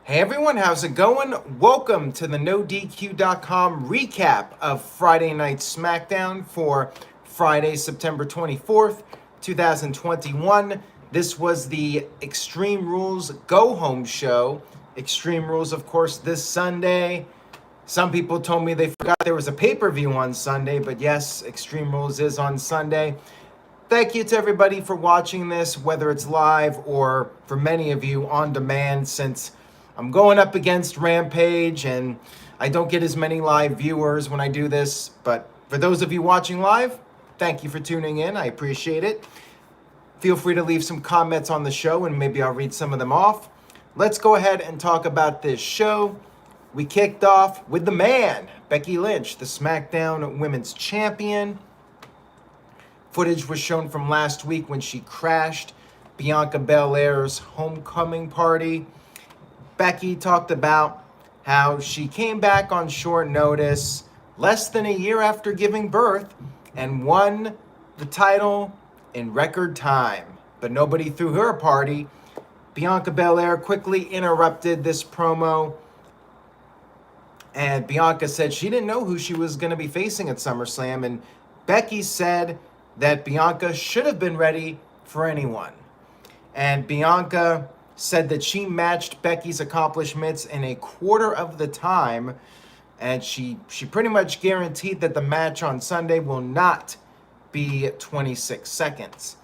Hey everyone, how's it going? Welcome to the NoDQ.com recap of Friday Night Smackdown for Friday, September 24th, 2021. This was the Extreme Rules Go Home show. Extreme Rules, of course, this Sunday. Some people told me they forgot there was a pay-per-view on Sunday, but yes, Extreme Rules is on Sunday. Thank you to everybody for watching this, whether it's live or for many of you on demand, since I'm going up against Rampage and I don't get as many live viewers when I do this. But for those of you watching live, thank you for tuning in. I appreciate it. Feel free to leave some comments on the show and maybe I'll read some of them off. Let's go ahead and talk about this show. We kicked off with the man, Becky Lynch, the SmackDown Women's Champion. Footage was shown from last week when she crashed Bianca Belair's homecoming party. Becky talked about how she came back on short notice, less than a year after giving birth, and won the title in record time. But nobody threw her a party. Bianca Belair quickly interrupted this promo, and Bianca said she didn't know who she was going to be facing at SummerSlam, and Becky said that Bianca should have been ready for anyone. And Bianca said that she matched Becky's accomplishments in a quarter of the time, and she pretty much guaranteed that the match on Sunday will not be 26 seconds.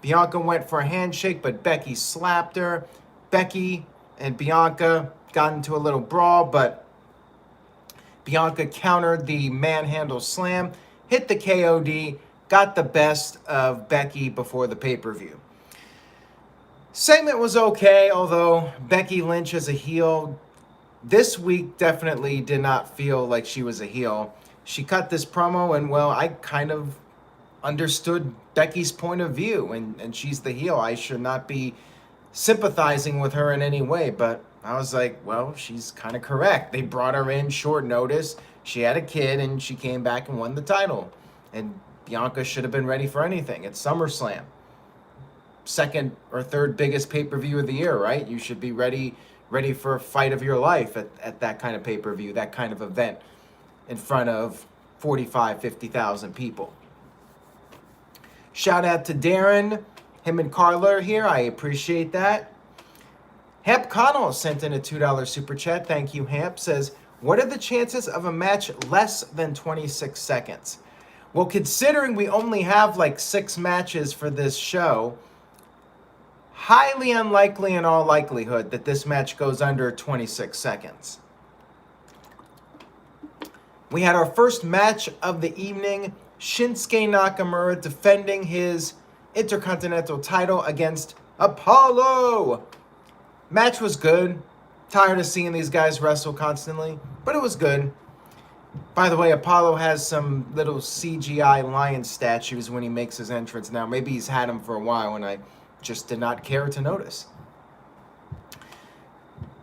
Bianca went for a handshake, but Becky slapped her. Becky and Bianca got into a little brawl, but Bianca countered the manhandle slam, hit the KOD, got the best of Becky before the pay-per-view. Segment was okay, although Becky Lynch as a heel this week definitely did not feel like she was a heel. She cut this promo and, well, I kind of understood Becky's point of view, and she's the heel. I should not be sympathizing with her in any way, but I was like, well, she's kind of correct. They brought her in short notice. She had a kid, and she came back and won the title. And Bianca should have been ready for anything. It's SummerSlam. Second or third biggest pay-per-view of the year, right? You should be ready for a fight of your life at that kind of pay-per-view, that kind of event in front of 45, 50,000 people. Shout out to Darren. Him and Carla are here. I appreciate that. Hamp Connell sent in a $2 super chat. Thank you, Hamp. Says, what are the chances of a match less than 26 seconds? Well, considering we only have like 6 matches for this show, highly unlikely in all likelihood that this match goes under 26 seconds. We had our first match of the evening. Shinsuke Nakamura defending his Intercontinental title against Apollo. Match was good. Tired of seeing these guys wrestle constantly, but it was good. By the way, Apollo has some little CGI lion statues when he makes his entrance now. Maybe he's had them for a while and I just did not care to notice.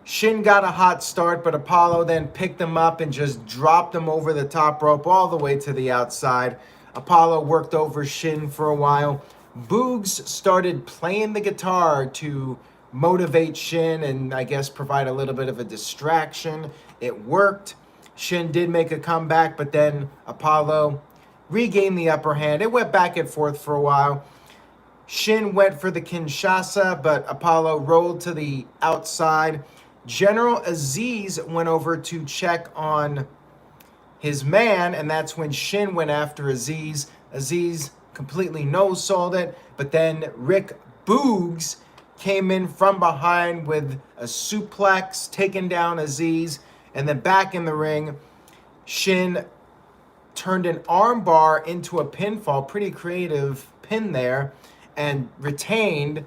Shin got a hot start, but Apollo then picked him up and just dropped him over the top rope all the way to the outside. Apollo worked over Shin for a while. Boogs started playing the guitar to motivate Shin and I guess provide a little bit of a distraction. It worked. Shin did make a comeback, but then Apollo regained the upper hand. It went back and forth for a while. Shin went for the Kinshasa, but Apollo rolled to the outside. General Aziz went over to check on his man, and that's when Shin went after Aziz. Aziz completely no-sold it, but then Rick Boogs came in from behind with a suplex, taking down Aziz, and then back in the ring, Shin turned an armbar into a pinfall, pretty creative pin there, and retained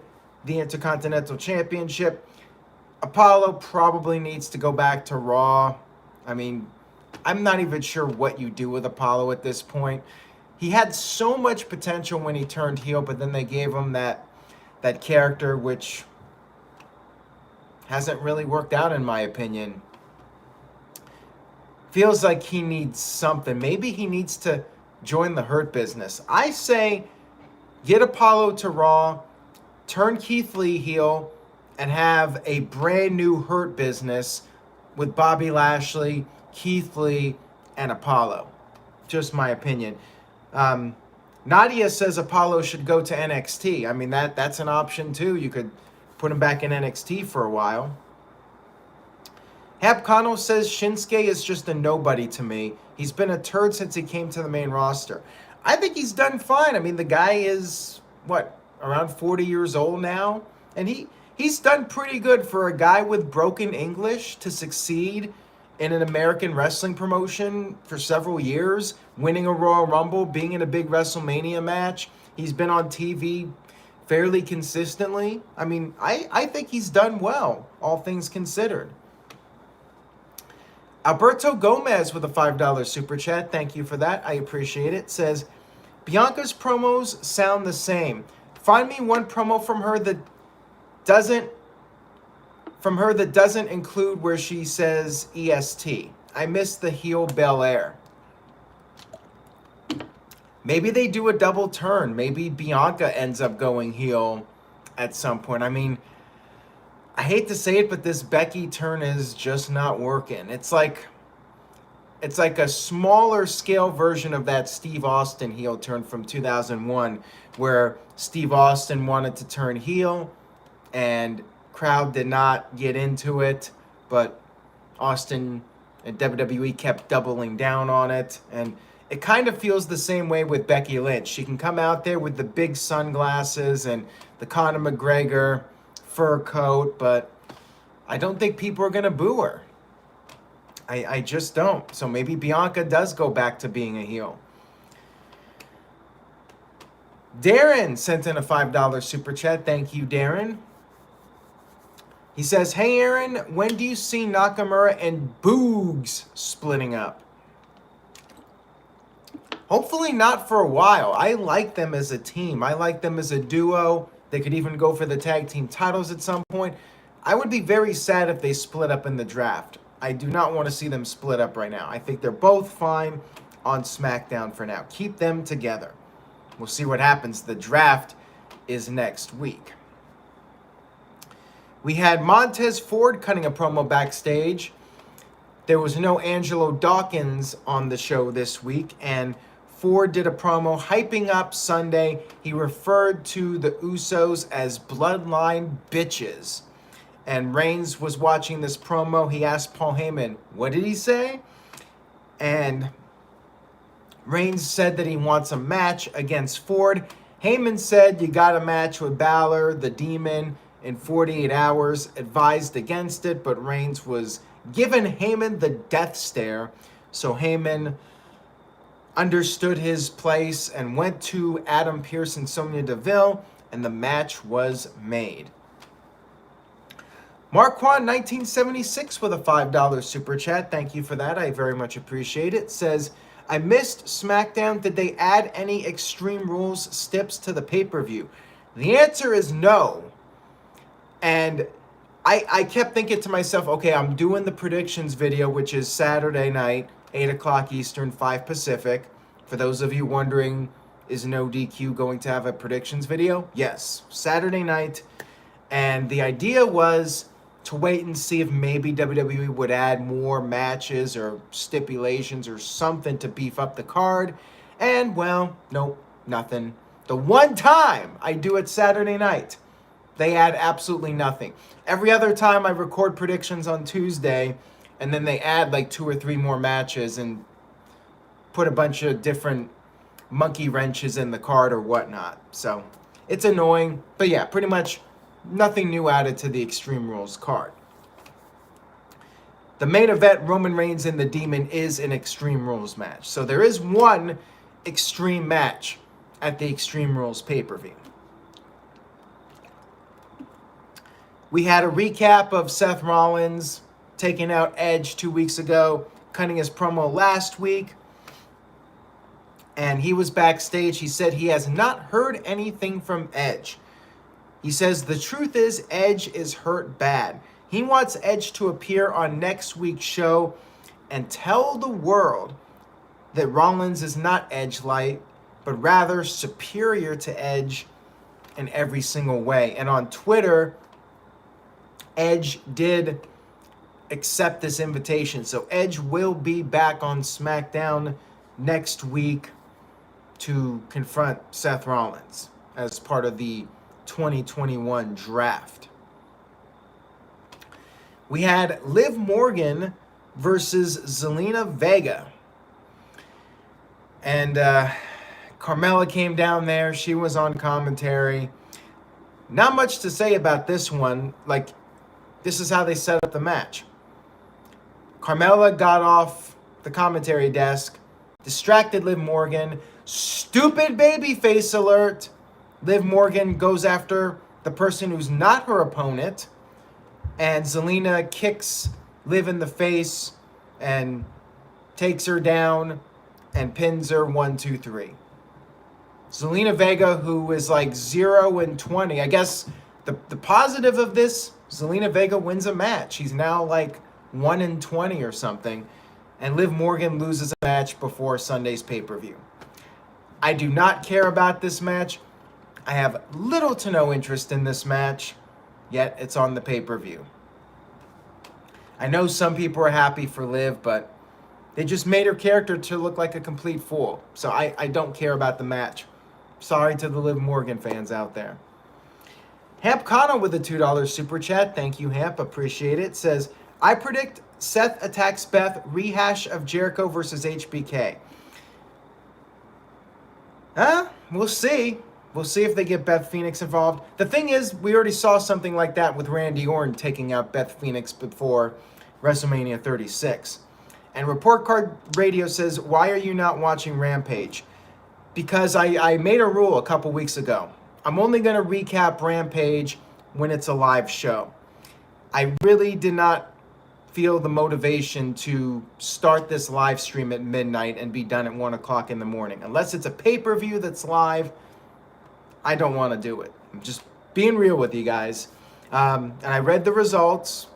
the Intercontinental Championship. Apollo probably needs to go back to Raw. I mean, I'm not even sure what you do with Apollo at this point. He had so much potential when he turned heel, but then they gave him that character, which hasn't really worked out in my opinion. Feels like he needs something. Maybe he needs to join the Hurt Business. I say get Apollo to Raw, turn Keith Lee heel, and have a brand new Hurt Business with Bobby Lashley, Keith Lee, and Apollo. Just my opinion. Nadia says Apollo should go to NXT. I mean, that's an option too. You could put him back in NXT for a while. Hap Kano says Shinsuke is just a nobody to me. He's been a turd since he came to the main roster. I think he's done fine. I mean, the guy is, around 40 years old now? And he's done pretty good for a guy with broken English to succeed in an American wrestling promotion for several years, winning a Royal Rumble, being in a big WrestleMania match. He's been on TV fairly consistently. I mean, I think he's done well, all things considered. Alberto Gomez with a $5 super chat. Thank you for that. I appreciate it. Says, Bianca's promos sound the same. Find me one promo from her that doesn't include where she says EST. I miss the heel Belair. Maybe they do a double turn. Maybe Bianca ends up going heel at some point. I mean, I hate to say it, but this Becky turn is just not working. It's like a smaller scale version of that Steve Austin heel turn from 2001, where Steve Austin wanted to turn heel and crowd did not get into it, but Austin and WWE kept doubling down on it. And it kind of feels the same way with Becky Lynch. She can come out there with the big sunglasses and the Conor McGregor fur coat, but I don't think people are going to boo her. I just don't. So maybe Bianca does go back to being a heel. Darren sent in a $5 super chat. Thank you, Darren. He says, hey, Aaron, when do you see Nakamura and Boogs splitting up? Hopefully not for a while. I like them as a team. I like them as a duo. They could even go for the tag team titles at some point. I would be very sad if they split up in the draft. I do not want to see them split up right now. I think they're both fine on SmackDown for now. Keep them together. We'll see what happens. The draft is next week. We had Montez Ford cutting a promo backstage. There was no Angelo Dawkins on the show this week, and Ford did a promo hyping up Sunday. He referred to the Usos as bloodline bitches. And Reigns was watching this promo. He asked Paul Heyman, what did he say? And Reigns said that he wants a match against Ford. Heyman said you got a match with Balor, the Demon, in 48 hours. Advised against it, but Reigns was giving Heyman the death stare. So Heyman understood his place and went to Adam Pearce and Sonya Deville, and the match was made. Marquand 1976 with a $5 super chat. Thank you for that. I very much appreciate it. Says, I missed SmackDown. Did they add any Extreme Rules steps to the pay-per-view? The answer is no. And I kept thinking to myself, okay, I'm doing the predictions video, which is Saturday night, 8 o'clock Eastern, 5 Pacific. For those of you wondering, is No DQ going to have a predictions video? Yes, Saturday night. And the idea was to wait and see if maybe WWE would add more matches or stipulations or something to beef up the card. And, well, nope, nothing. The one time I do it Saturday night, they add absolutely nothing. Every other time I record predictions on Tuesday, and then they add like 2 or 3 more matches and put a bunch of different monkey wrenches in the card or whatnot. So it's annoying. But yeah, pretty much nothing new added to the Extreme Rules card. The main event, Roman Reigns and the Demon, is an Extreme Rules match. So there is one extreme match at the Extreme Rules pay-per-view. We had a recap of Seth Rollins taking out Edge 2 weeks ago, cutting his promo last week. And he was backstage. He said he has not heard anything from Edge. He says the truth is Edge is hurt bad. He wants Edge to appear on next week's show and tell the world that Rollins is not Edge-like, but rather superior to Edge in every single way. And on Twitter, Edge did accept this invitation. So Edge will be back on SmackDown next week to confront Seth Rollins as part of the 2021 draft. We had Liv Morgan versus Zelina Vega. And Carmella came down there. She was on commentary. Not much to say about this one. Like, this is how they set up the match. Carmella got off the commentary desk, distracted Liv Morgan. Stupid babyface alert. Liv Morgan goes after the person who's not her opponent. And Zelina kicks Liv in the face and takes her down and pins her 1, 2, 3. Zelina Vega, who is like 0-20. I guess the positive of this, Zelina Vega wins a match. She's now like 1-20 or something. And Liv Morgan loses a match before Sunday's pay-per-view. I do not care about this match. I have little to no interest in this match, yet it's on the pay-per-view. I know some people are happy for Liv, but they just made her character to look like a complete fool. So I don't care about the match. Sorry to the Liv Morgan fans out there. Hamp Kano with a $2 super chat. Thank you, Hamp. Appreciate it. Says, I predict Seth attacks Beth, rehash of Jericho versus HBK. We'll see. We'll see if they get Beth Phoenix involved. The thing is, we already saw something like that with Randy Orton taking out Beth Phoenix before WrestleMania 36. And Report Card Radio says, why are you not watching Rampage? Because I made a rule a couple weeks ago. I'm only going to recap Rampage when it's a live show. I really did not feel the motivation to start this live stream at midnight and be done at 1 o'clock in the morning. Unless it's a pay-per-view that's live, I don't want to do it. I'm just being real with you guys. And I read the results.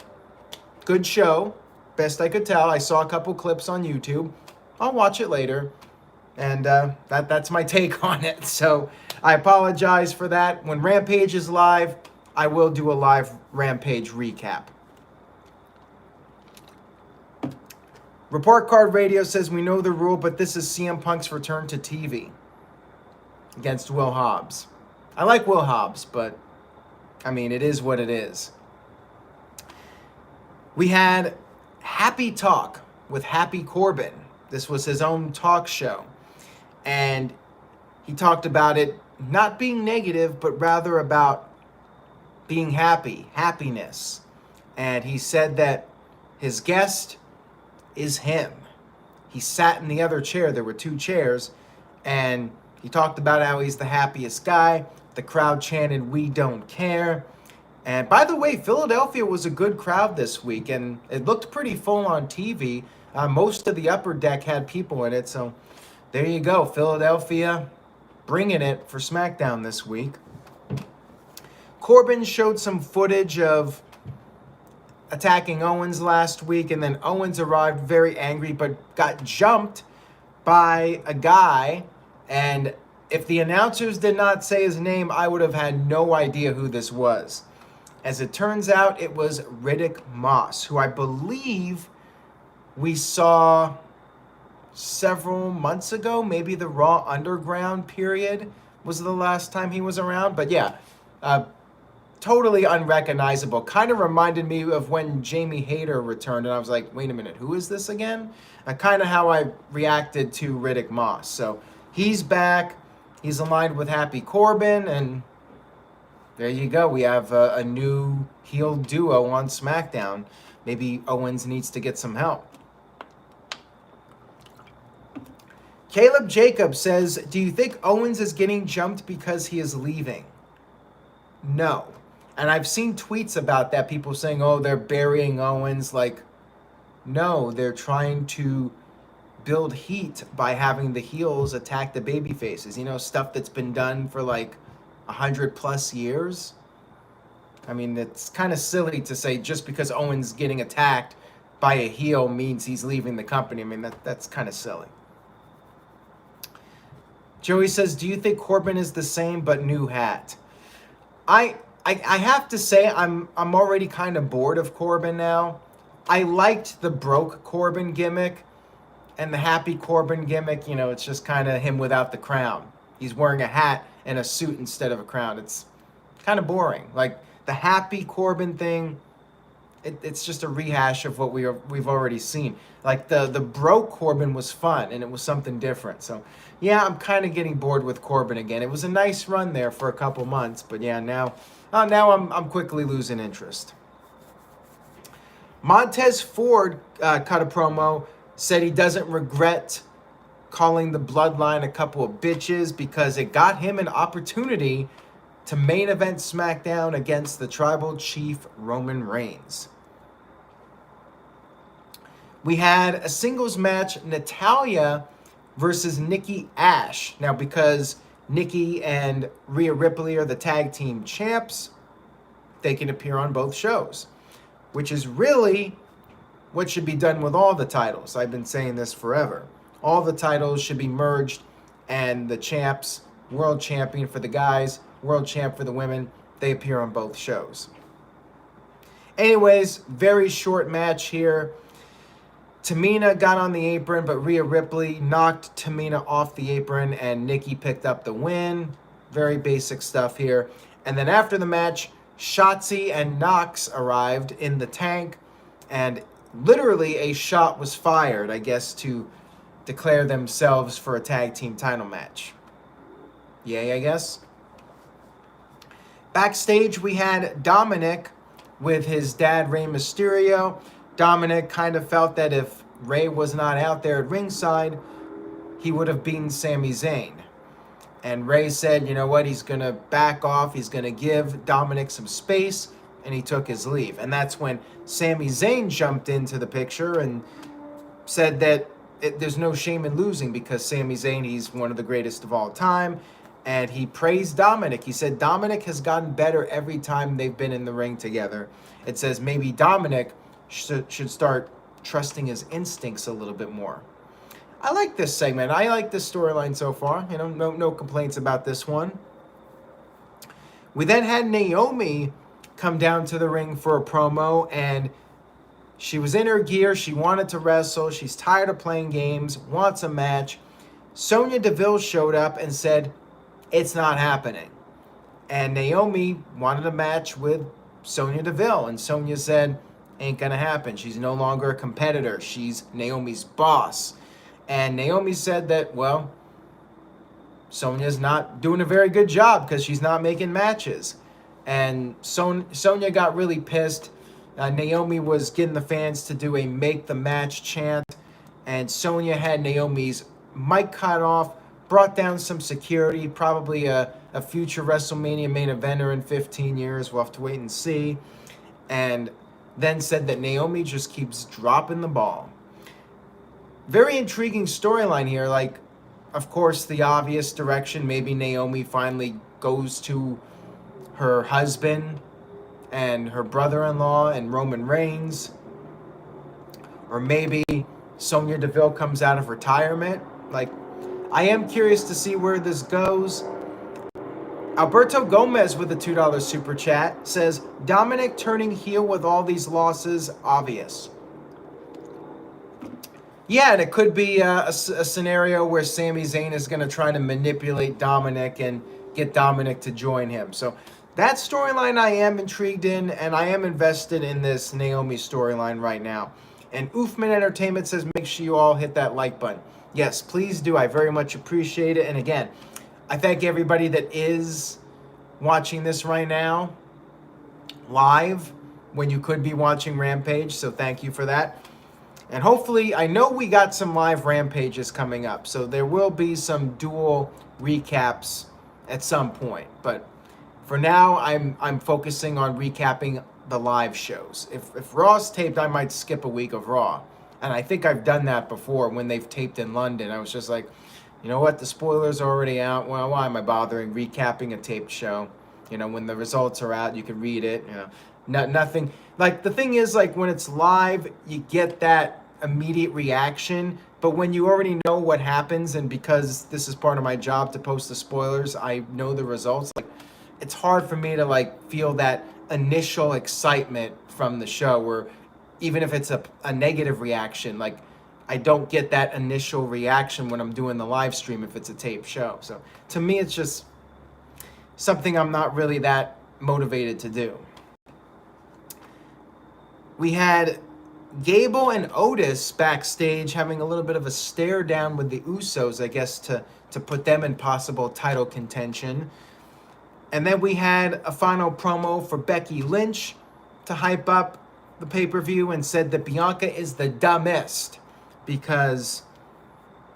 Good show. Best I could tell. I saw a couple clips on YouTube. I'll watch it later. And that's my take on it. So I apologize for that. When Rampage is live, I will do a live Rampage recap. Report Card Radio says, we know the rule, but this is CM Punk's return to TV against Will Hobbs. I like Will Hobbs, but, I mean, it is what it is. We had Happy Talk with Happy Corbin. This was his own talk show. And he talked about it not being negative, but rather about being happy, happiness. And he said that his guest is him. He sat in the other chair. There were 2 chairs. And he talked about how he's the happiest guy. The crowd chanted, "We don't care." And by the way, Philadelphia was a good crowd this week. And it looked pretty full on TV. Most of the upper deck had people in it. So there you go. Philadelphia bringing it for SmackDown this week. Corbin showed some footage of attacking Owens last week, and then Owens arrived very angry but got jumped by a guy, and if the announcers did not say his name, I would have had no idea who this was. As it turns out, it was Riddick Moss, who I believe we saw several months ago. Maybe the Raw Underground period was the last time he was around, but yeah, totally unrecognizable. Kind of reminded me of when Jamie Hayter returned, and I was like, wait a minute, who is this again? Kind of how I reacted to Riddick Moss. So he's back. He's aligned with Happy Corbin, and there you go. We have a new heel duo on SmackDown. Maybe Owens needs to get some help. Caleb Jacob says, do you think Owens is getting jumped because he is leaving? No. And I've seen tweets about that, people saying, oh, they're burying Owens. Like, no, they're trying to build heat by having the heels attack the baby faces. You know, stuff that's been done for like 100+ years. I mean, it's kind of silly to say just because Owens getting attacked by a heel means he's leaving the company. I mean, that's kind of silly. Joey says, do you think Corbin is the same but new hat? I have to say I'm already kind of bored of Corbin now. I liked the broke Corbin gimmick and the happy Corbin gimmick. You know, it's just kind of him without the crown. He's wearing a hat and a suit instead of a crown. It's kind of boring. Like the happy Corbin thing, it's just a rehash of what we've already seen. Like the broke Corbin was fun and it was something different. So yeah, I'm kind of getting bored with Corbin again. It was a nice run there for a couple months, but yeah, now I'm quickly losing interest. Montez Ford cut a promo, said he doesn't regret calling the Bloodline a couple of bitches because it got him an opportunity to main event SmackDown against the Tribal Chief Roman Reigns. We had a singles match, Natalya versus Nikki Ash. Now, because Nikki and Rhea Ripley are the tag team champs, they can appear on both shows, which is really what should be done with all the titles. I've been saying this forever. All the titles should be merged, and the champs, world champion for the guys, world champ for the women, they appear on both shows. Anyways, very short match here. Tamina got on the apron, but Rhea Ripley knocked Tamina off the apron, and Nikki picked up the win. Very basic stuff here. And then after the match, Shotzi and Nox arrived in the tank, and literally a shot was fired, I guess, to declare themselves for a tag team title match. Yay, I guess. Backstage, we had Dominik with his dad, Rey Mysterio. Dominik kind of felt that if Rey was not out there at ringside, he would have beaten Sami Zayn. And Rey said, you know what, he's going to back off. He's going to give Dominik some space, and he took his leave. And that's when Sami Zayn jumped into the picture and said that there's no shame in losing because Sami Zayn, he's one of the greatest of all time. And he praised Dominik. He said Dominik has gotten better every time they've been in the ring together. It says maybe Dominik should start trusting his instincts a little bit more. I like this segment. I like this storyline so far. You know, no complaints about this one. We then had Naomi come down to the ring for a promo, and she was in her gear. She wanted to wrestle. She's tired of playing games, wants a match. Sonya Deville showed up and said, it's not happening. And Naomi wanted a match with Sonya Deville, and Sonya said, ain't gonna happen. She's no longer a competitor. She's Naomi's boss. And Naomi said that, well, Sonya's not doing a very good job because she's not making matches. And Sonya got really pissed. Naomi was getting the fans to do a make the match chant. And Sonya had Naomi's mic cut off, brought down some security, probably a future WrestleMania main eventer in 15 years. We'll have to wait and see. And then said that Naomi just keeps dropping the ball. Very intriguing storyline here. Like, of course, the obvious direction, maybe Naomi finally goes to her husband and her brother-in-law and Roman Reigns. Or maybe Sonya Deville comes out of retirement. Like, I am curious to see where this goes. Alberto Gomez with a $2 super chat says, Dominik turning heel with all these losses, obvious. Yeah, and it could be a scenario where Sami Zayn is going to try to manipulate Dominik and get Dominik to join him. So that storyline I am intrigued in, and I am invested in this Naomi storyline right now. And Oofman Entertainment says, make sure you all hit that like button. Yes, please do. I very much appreciate it. And again, I thank everybody that is watching this right now live when you could be watching Rampage. So thank you for that. And hopefully, I know we got some live Rampages coming up. So there will be some dual recaps at some point. But for now, I'm focusing on recapping the live shows. If Raw's taped, I might skip a week of Raw. And I think I've done that before when they've taped in London. I was just like, you know what? The spoilers are already out. Well, why am I bothering recapping a taped show? You know, when the results are out, you can read it. You know, nothing. Like, the thing is, like, when it's live, you get that immediate reaction. But when you already know what happens, and because this is part of my job to post the spoilers, I know the results. Like, it's hard for me to like feel that initial excitement from the show, where even if it's a negative reaction, like I don't get that initial reaction when I'm doing the live stream if it's a tape show. So to me, it's just something I'm not really that motivated to do. We had Gable and Otis backstage having a little bit of a stare down with the Usos, I guess, to put them in possible title contention. And then we had a final promo for Becky Lynch to hype up the pay-per-view, and said that Bianca is the dumbest because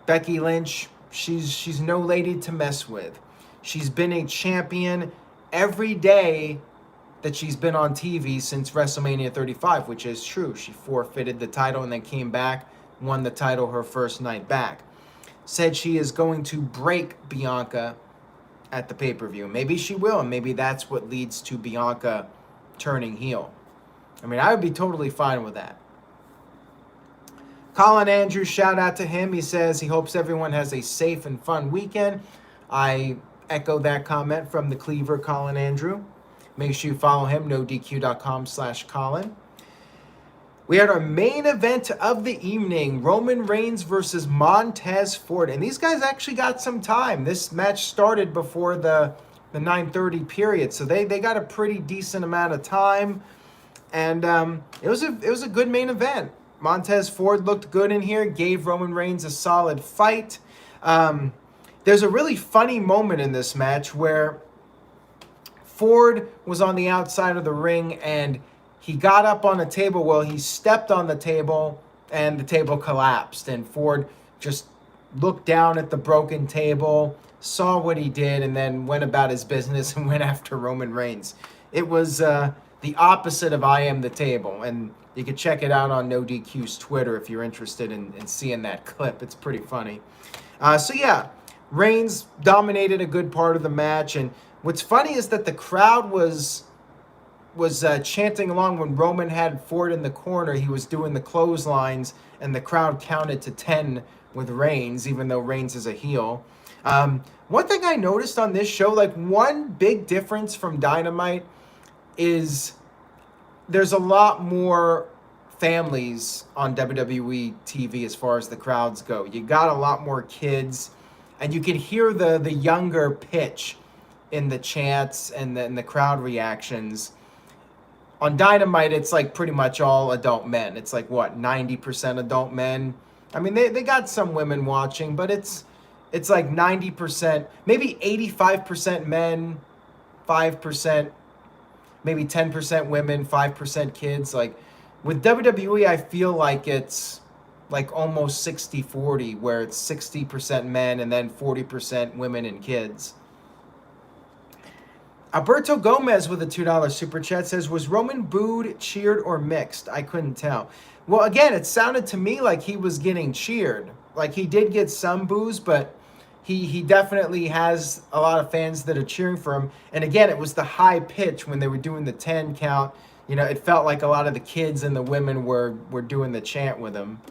Becky Lynch, she's no lady to mess with. She's been a champion every day that she's been on TV since WrestleMania 35, which is true. She forfeited the title and then came back, won the title her first night back. Said she is going to break Bianca at the pay-per-view. Maybe she will, and maybe that's what leads to Bianca turning heel. I mean, I would be totally fine with that. Colin Andrews, shout out to him. He says he hopes everyone has a safe and fun weekend. I echo that comment from the Cleaver, Colin Andrew. Make sure you follow him, nodq.com/Colin. We had our main event of the evening, Roman Reigns versus Montez Ford. And these guys actually got some time. This match started before the 9:30 period, so they got a pretty decent amount of time. And it was a good main event. Montez Ford looked good in here, gave Roman Reigns a solid fight. There's a really funny moment in this match where Ford was on the outside of the ring and he got up on a table. Well, he stepped on the table and the table collapsed. And Ford just looked down at the broken table, saw what he did, and then went about his business and went after Roman Reigns. It was the opposite of I Am the Table. And you can check it out on NoDQ's Twitter if you're interested in seeing that clip. It's pretty funny. So yeah, Reigns dominated a good part of the match. And what's funny is that the crowd was chanting along when Roman had Ford in the corner. He was doing the clotheslines, and the crowd counted to 10 with Reigns, even though Reigns is a heel. One thing I noticed on this show, like one big difference from Dynamite, is there's a lot more families on WWE TV as far as the crowds go. You got a lot more kids, and you can hear the younger pitch in the chants and the crowd reactions. On Dynamite, it's like pretty much all adult men. It's like, what, 90% adult men? I mean, they got some women watching, but it's like 90%, maybe 85% men, 5%, maybe 10% women, 5% kids. Like with WWE, I feel like it's like almost 60-40, where it's 60% men and then 40% women and kids. Alberto Gomez with a $2 super chat says, was Roman booed, cheered, or mixed? I couldn't tell. Well, again, it sounded to me like he was getting cheered. Like he did get some boos, but he definitely has a lot of fans that are cheering for him. And again, it was the high pitch when they were doing the 10 count. You know, it felt like a lot of the kids and the women were doing the chant with him.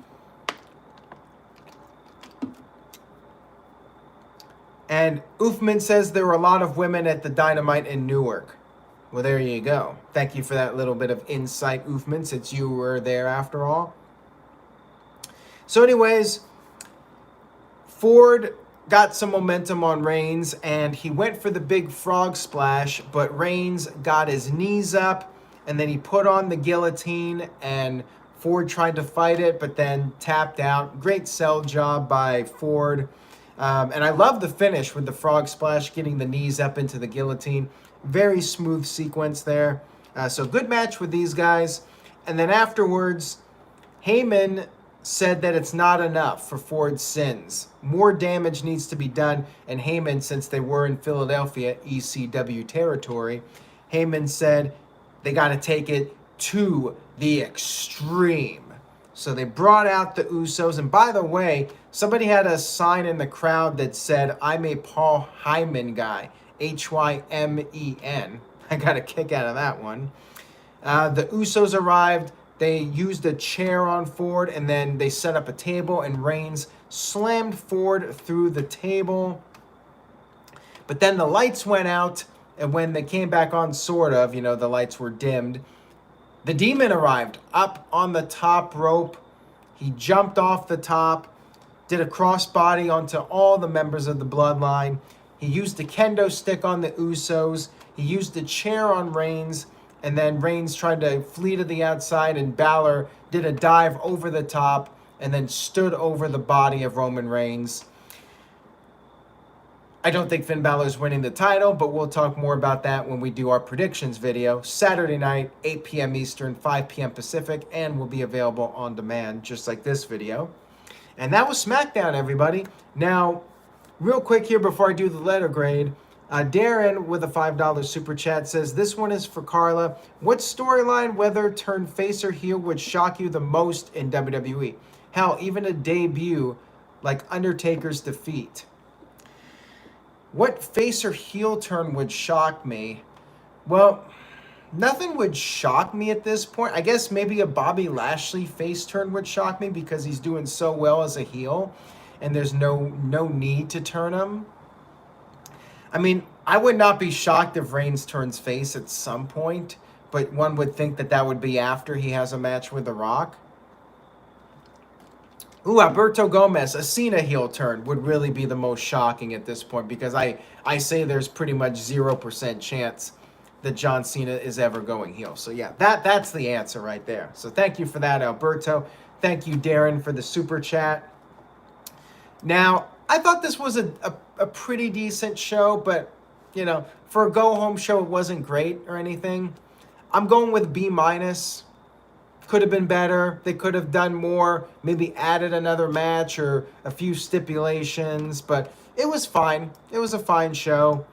And Oofman says there were a lot of women at the Dynamite in Newark. Well, there you go. Thank you for that little bit of insight, Oofman, since you were there after all. So anyways, Ford got some momentum on Reigns, and he went for the big frog splash, but Reigns got his knees up, and then he put on the guillotine, and Ford tried to fight it, but then tapped out. Great sell job by Ford. And I love the finish with the frog splash, getting the knees up into the guillotine. Very smooth sequence there. So good match with these guys. And then afterwards, Heyman said that it's not enough for Ford's sins. More damage needs to be done. And Heyman, since they were in Philadelphia, ECW territory, Heyman said they got to take it to the extreme. So they brought out the Usos. And by the way, somebody had a sign in the crowd that said, I'm a Paul Heyman guy. Hymen. I got a kick out of that one. The Usos arrived. They used a chair on Ford, and then they set up a table, and Reigns slammed Ford through the table. But then the lights went out, And when they came back on, sort of, the lights were dimmed, the Demon arrived up on the top rope. He jumped off the top, did a crossbody onto all the members of the Bloodline. He used the kendo stick on the Usos. He used the chair on Reigns, and then Reigns tried to flee to the outside, and Balor did a dive over the top and then stood over the body of Roman Reigns. I don't think Finn Balor's winning the title, but we'll talk more about that when we do our predictions video. Saturday night, 8 p.m. Eastern, 5 p.m. Pacific, and will be available on demand, just like this video. And that was SmackDown, everybody. Now, real quick here before I do the letter grade, Darren with a $5 super chat says, this one is for Carla. What storyline, whether turned face or heel, would shock you the most in WWE? Hell, even a debut like Undertaker's defeat. What face or heel turn would shock me? Well, nothing would shock me at this point. I guess maybe a Bobby Lashley face turn would shock me because he's doing so well as a heel and there's no need to turn him. I mean, I would not be shocked if Reigns turns face at some point, but one would think that would be after he has a match with The Rock. Ooh, Alberto Gomez, a Cena heel turn would really be the most shocking at this point because I say there's pretty much 0% chance that John Cena is ever going heel. So yeah, that's the answer right there. So thank you for that, Alberto. Thank you, Darren, for the super chat. Now, I thought this was a pretty decent show, but, for a go-home show, it wasn't great or anything. I'm going with B-. Could have been better. They could have done more, maybe added another match or a few stipulations, but it was fine. It was a fine show.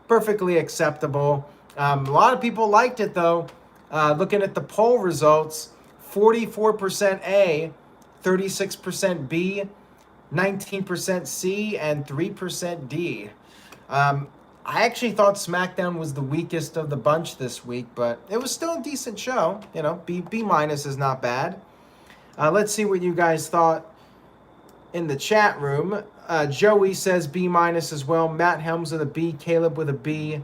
Perfectly acceptable. A lot of people liked it, though. Looking at the poll results, 44% A, 36% B, 19% C, and 3% D. I actually thought SmackDown was the weakest of the bunch this week, but it was still a decent show. B- is not bad. Let's see what you guys thought in the chat room. Joey says B- as well. Matt Helms with a B. Caleb with a B.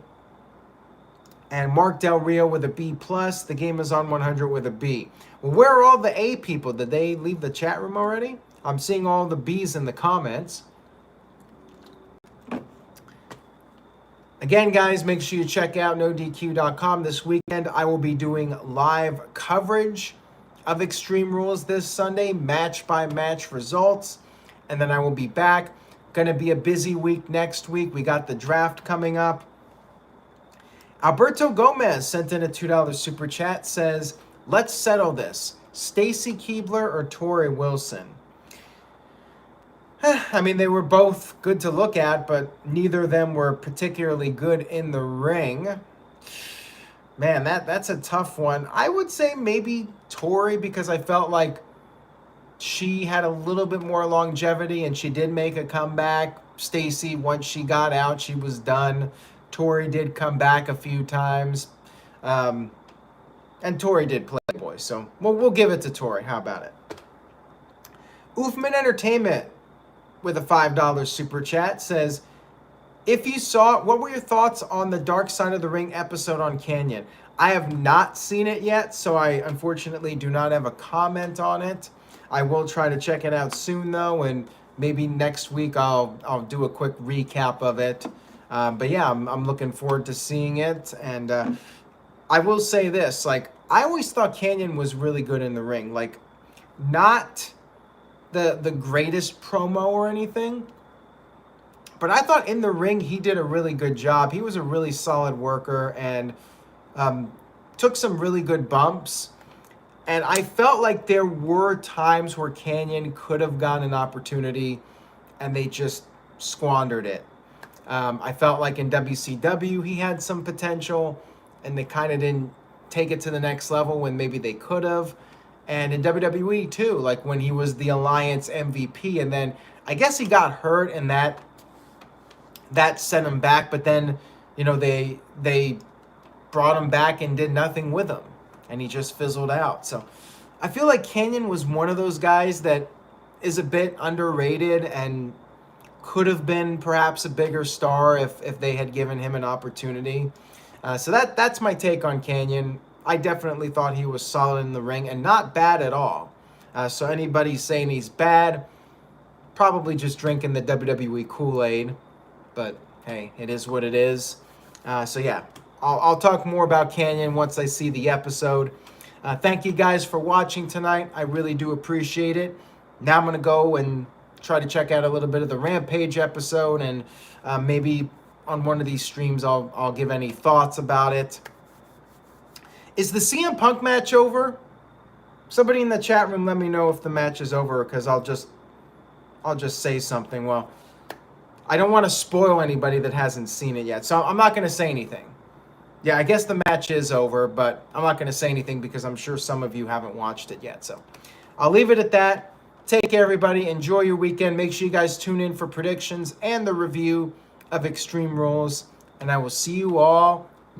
And Mark Del Rio with a B+. The Game is on 100 with a B. Well, where are all the A people? Did they leave the chat room already? I'm seeing all the B's in the comments. Again, guys, make sure you check out NoDQ.com this weekend. I will be doing live coverage of Extreme Rules this Sunday, match-by-match results. And then I will be back. Going to be a busy week next week. We got the draft coming up. Alberto Gomez sent in a $2 super chat, says, let's settle this. Stacy Keibler or Tori Wilson? I mean, they were both good to look at, but neither of them were particularly good in the ring. Man, that's a tough one. I would say maybe Tori because I felt like she had a little bit more longevity and she did make a comeback. Stacy, once she got out, she was done. Tori did come back a few times. And Tori did Playboy, so we'll give it to Tori. How about it? Oofman Entertainment with a $5 super chat says, if you saw it, what were your thoughts on the Dark Side of the Ring episode on Canyon? I have not seen it yet, so I unfortunately do not have a comment on it. I will try to check it out soon, though, and maybe next week I'll do a quick recap of it. But yeah, I'm looking forward to seeing it. And I will say this, I always thought Canyon was really good in the ring. Not the greatest promo or anything, but I thought in the ring he did a really good job. He was a really solid worker and took some really good bumps. And I felt like there were times where Canyon could have gotten an opportunity and they just squandered it. I felt like in WCW he had some potential and they kind of didn't take it to the next level when maybe they could have. And in WWE too, when he was the Alliance MVP, and then I guess he got hurt and that sent him back, but then, they brought him back and did nothing with him and he just fizzled out. So I feel like Canyon was one of those guys that is a bit underrated and could have been perhaps a bigger star if they had given him an opportunity. So that's my take on Kanyon. I definitely thought he was solid in the ring and not bad at all. So anybody saying he's bad, probably just drinking the WWE Kool-Aid. But hey, it is what it is. So yeah, I'll talk more about Kanyon once I see the episode. Thank you guys for watching tonight. I really do appreciate it. Now I'm going to go and try to check out a little bit of the Rampage episode, and maybe on one of these streams I'll give any thoughts about it. Is the CM Punk match over? Somebody in the chat room let me know if the match is over, because I'll just say something. Well, I don't want to spoil anybody that hasn't seen it yet, so I'm not going to say anything. Yeah, I guess the match is over, but I'm not going to say anything because I'm sure some of you haven't watched it yet. So I'll leave it at that. Take care, everybody. Enjoy your weekend. Make sure you guys tune in for predictions and the review of Extreme Rules. And I will see you all